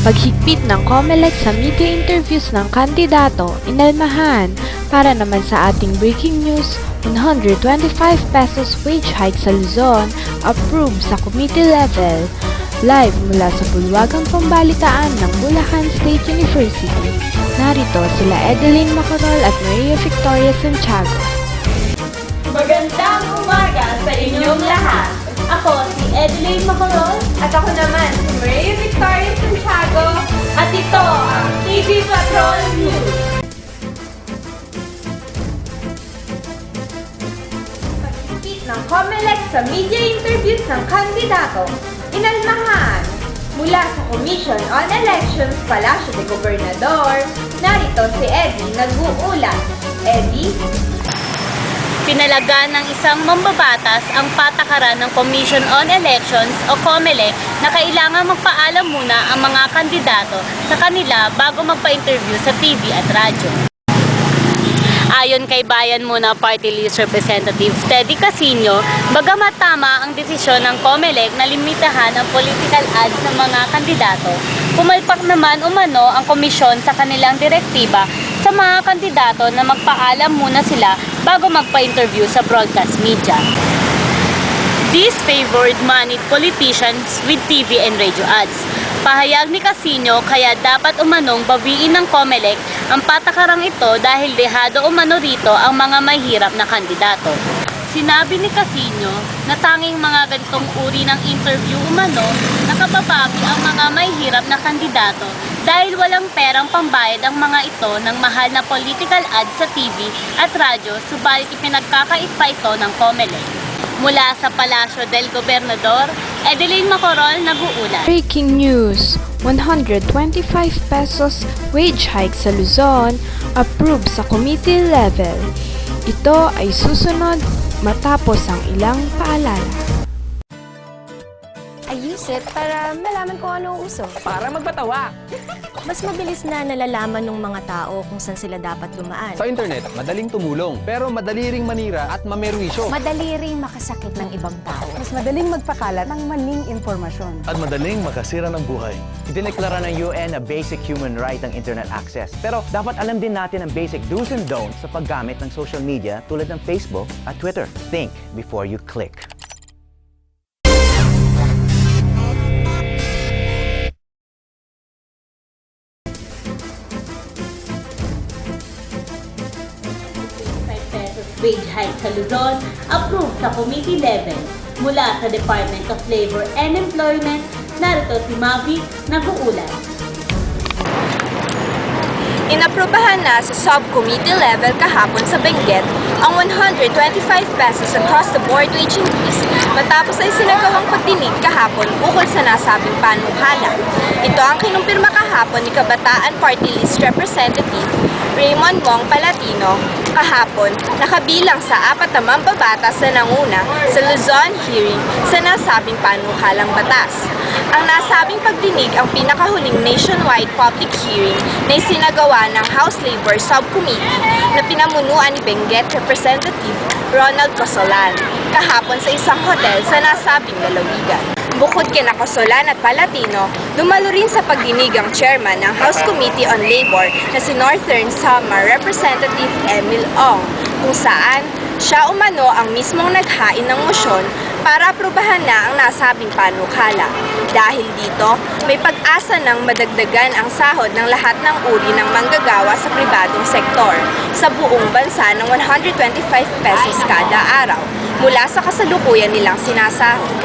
Paghigpit ng COMELEC sa media interviews ng kandidato, inalmahan. Para naman sa ating breaking news, 125 pesos wage hike sa Luzon, approved sa committee level. Live mula sa bulwagang pambalitaan ng Bulacan State University. Narito sila Edeline Macorol at Maria Victoria Santiago. Magandang umaga sa inyong lahat! Ako si Edeline Macorol at ako naman si Maria Victoria Santiago at ito ang TV Patrol News. Pag-repeat ng COMELEC sa media interviews ng kandidato, inalmahan mula sa Commission on Elections, Palacio de Gobernador. Narito si Eddie nag-uulat. Eddie? Pinalaga ng isang mambabatas ang patakaran ng Commission on Elections o COMELEC na kailangan magpaalam muna ang mga kandidato sa kanila bago magpa-interview sa TV at radyo. Ayon kay Bayan Muna Party List Representative Teddy Casino, bagamat tama ang desisyon ng COMELEC na limitahan ang political ads ng mga kandidato, pumalpak naman umano ang komisyon sa kanilang direktiba sa mga kandidato na magpaalam muna sila bago magpa-interview sa broadcast media. This favored moneyed politicians with TV and radio ads. Pahayag ni Casino kaya dapat umanong bawiin ng COMELEC ang patakarang ito dahil dehado umano rito ang mga mahirap na kandidato. Sinabi ni Casino na tanging mga ganitong uri ng interview umano nakababawi ang mga mahirap na kandidato dahil walang perang pambayad ang mga ito ng mahal na political ads sa TV at radyo, subalit ipinagkakait pa ito ng COMELEC. Mula sa Palacio del Gobernador, Edeline Macorol nag-uulat. Breaking news, 125 pesos wage hike sa Luzon, approved sa committee level. Ito ay susunod matapos ang ilang paalala. I use it para malaman kung ano ang uso. Para magpatawa. Mas mabilis na nalalaman ng mga tao kung saan sila dapat dumaan. Sa internet, madaling tumulong, pero madali ring manira at mamerwisyo. Madali ring makasakit ng ibang tao. Mas madaling magpakalat ng maling impormasyon. At madaling makasira ng buhay. Idineklara ng UN na basic human right ang internet access. Pero dapat alam din natin ang basic do's and don'ts sa paggamit ng social media tulad ng Facebook at Twitter. Think before you click. Wage hike sa Luzon, approved sa committee level. Mula sa Department of Labor and Employment, narito si Mavi nag-uulat. Inaprubahan na sa subcommittee level kahapon sa Benguet ang 125 pesos across the board wage increase matapos ay sinagawang pagdinig kahapon ukol sa nasabing panukala. Ito ang kinumpirma kahapon ni Kabataan Party List Representative Raymond Mong Palatino kahapon nakabilang sa 4 na mambabatas na nanguna sa Luzon hearing sa nasabing panukalang batas. Ang nasabing pagdinig ang pinakahuling nationwide public hearing na isinagawa ng House Labor Subcommittee na pinamunuan ni Benguet Representative Ronald Cosolan kahapon sa isang hotel sa nasabing lalawigan. Bukod kina Cosolan at Palatino, dumalo rin sa pagdinig ang chairman ng House Committee on Labor na si Northern Samar Representative Emil Ong, kung saan siya umano ang mismong naghain ng mosyon para aprubahan na ang nasabing panukala. Dahil dito, may pag-asa ng madagdagan ang sahod ng lahat ng uri ng manggagawa sa pribadong sektor sa buong bansa ng 125 pesos kada araw mula sa kasalukuyan nilang sinasahod.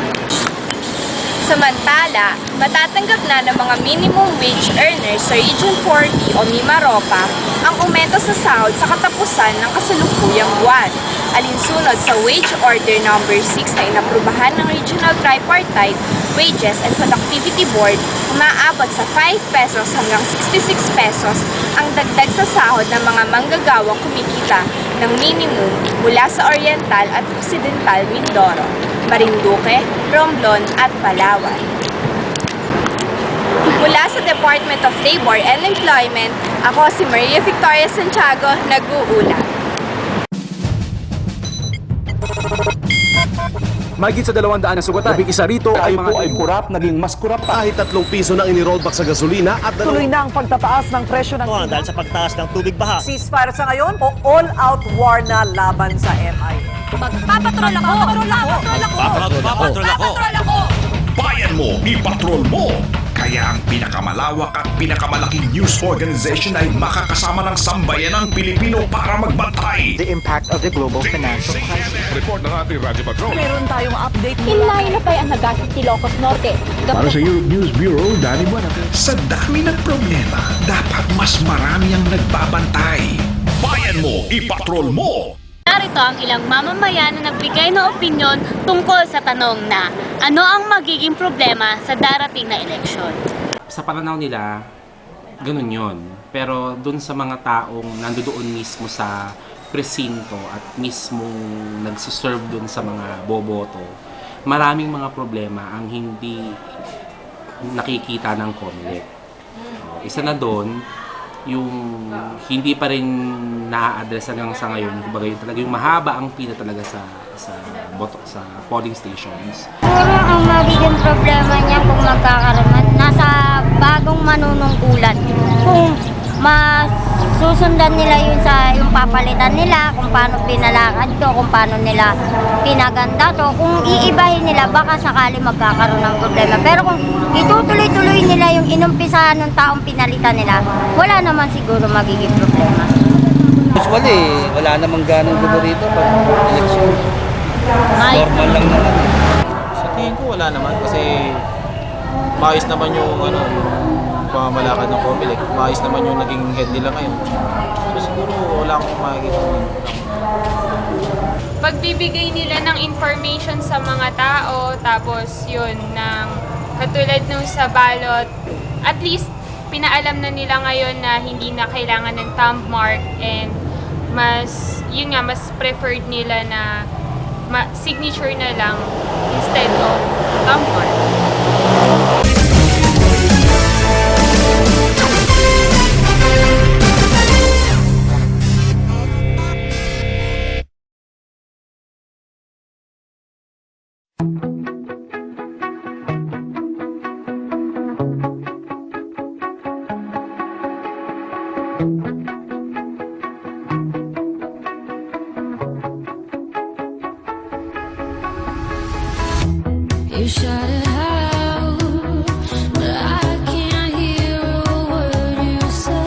Samantala, matatanggap na ng mga minimum wage earners sa Region 40 o Mimaropa ang aumento sa sahod sa katapusan ng kasalukuyang buwan. Alinsunod sa Wage Order No. 6 na inaprubahan ng Regional Tripartite Wages and Productivity Board, umaabot sa 5 pesos hanggang 66 pesos ang dagdag sa sahod ng mga manggagawang kumikita ng minimum mula sa Oriental at Occidental Mindoro, Marinduque, Romblon at Palawan. Mula sa Department of Labor and Employment, ako si Maria Victoria Santiago, nag-uulat. Mahigit sa 200 na sugatan. Labing isa rito ay mga kurap, naging mas kurap pa. Kahit 3 piso nang inirollback sa gasolina at Tuloy na ang pagtataas ng presyo ng dahil sa pagtaas ng tubig baha. ceasefire sa ngayon o all-out war na laban sa MI. Magpapatrol ako! Papatrol ako! Bayan mo, ipatrol mo! Kaya ang pinakamalawak at pinakamalaking news organization ay makakasama ng sambayanang Pilipino para magbantay. The impact of the global financial crisis. Report ng ating Radyo Patrol. Meron tayong update Inlayo na pa ang nagastos Ilocos Norte. Para sa Europe News Bureau, Danny Buena. Sa dami ng problema, dapat mas marami ang nagbabantay. Bayan mo, ipatrol mo! Narito ang ilang mamamayan na nagbigay ng opinyon tungkol sa tanong na ano ang magiging problema sa darating na eleksyon. Sa pananaw nila, ganun yon. Pero dun sa mga taong nandoon mismo sa presinto at mismong nagsiserve dun sa mga boboto, maraming mga problema ang hindi nakikita ng COMELEC. Isa na dun, yung hindi pa rin na-address hanggang sa ngayon, kumbaga yung talaga yung mahaba ang pila talaga sa polling stations. Siguro ang magiging problema niya kung magkakaroon nasa bagong manunungkulan. Kung masusundan nila yun sa yung papalitan nila, kung paano pinalakad to, kung paano nila pinaganda to, kung iibahin nila, baka sakali magkakaroon ng problema. Pero kung itutuloy-tuloy nila yung inumpisahan ng taong pinalitan nila, wala naman siguro magiging problema. Usually, wala namang ganong gulo rito pag eleksyon. Normal lang naman. Sa tingin ko wala naman kasi maayos naman yung pamamalakad ng COMELEC. Maayos naman yung naging head nila ngayon. So siguro wala akong makikita. Pagbibigay nila ng information sa mga tao, tapos yun, ng katulad nung sa ballot, at least pinaalam na nila ngayon na hindi na kailangan ng thumb mark and mas preferred nila na signature na lang instead of thumb mark. You shout it out, but I can't hear a word you say.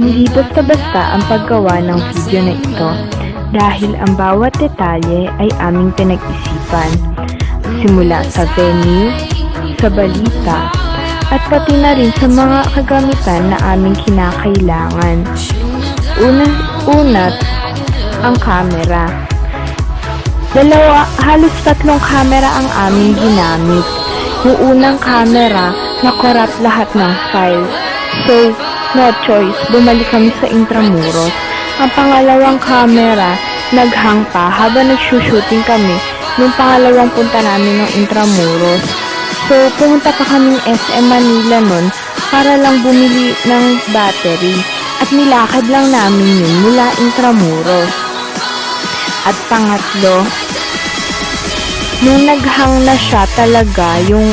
Hindi basta-basta ang paggawa ng video na ito dahil ang bawat detalye ay aming pinag-isipan. Simula sa venue, sa balita, at pati na rin sa mga kagamitan na aming kinakailangan. Una't ang camera. Halos 3 camera ang aming ginamit. Yung unang camera, nakorap lahat ng files. So, no choice, bumalik kami sa Intramuros. Ang pangalawang camera, naghang pa habang nagsushooting kami nung pangalawang punta namin ng Intramuros. So, pumunta pa kaming SM Manila nun para lang bumili ng battery. At nilakad lang namin yun mula Intramuros. At pangatlo, nung naghang na siya talaga, yung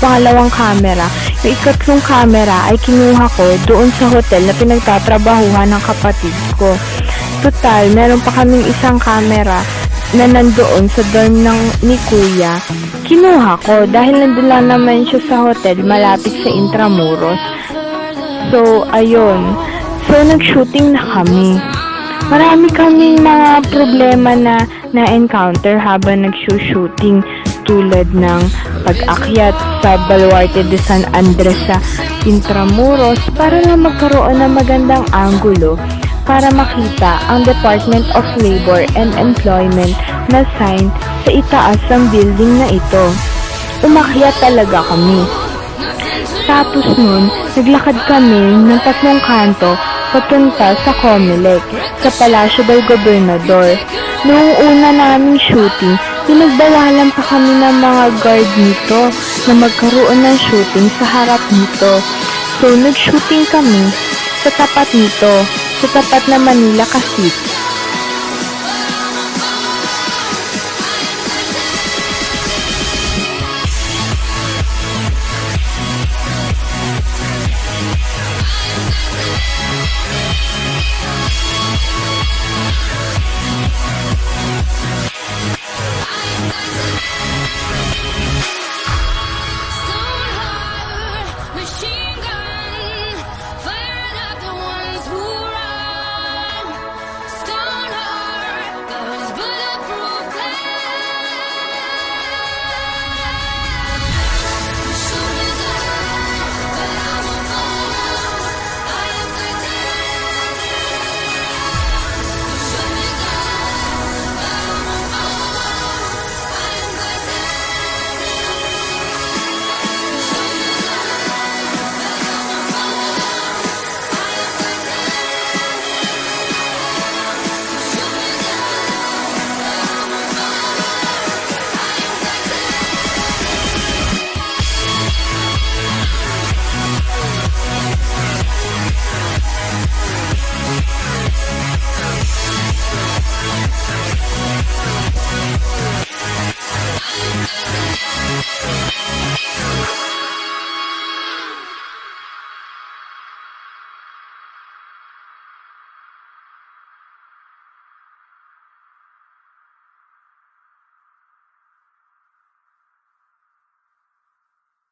pangalawang camera, yung ikatlong camera ay kinuha ko doon sa hotel na pinagtatrabahuhan ng kapatid ko. Total, meron pa kaming isang camera na nandoon sa dorm ni Kuya. Kinuha ko dahil nandun lang naman siya sa hotel malapit sa Intramuros. So, ayun. So, nag-shooting na kami. Marami kaming mga problema na na-encounter habang nag-shooting tulad ng pag-akyat sa Baluarte de San Andres sa Intramuros para lang magkaroon ng magandang anggulo para makita ang Department of Labor and Employment na sign sa itaas ng building na ito. Umakyat talaga kami. Tapos nun, naglakad kami ng 3 kanto papunta sa COMELEC, sa Palacio del Gobernador. Noong una naming shooting, pinagbawalan pa kami ng mga guard nito na magkaroon ng shooting sa harap nito. So, nag-shooting kami sa tapat nito, sa tapat na Manila City.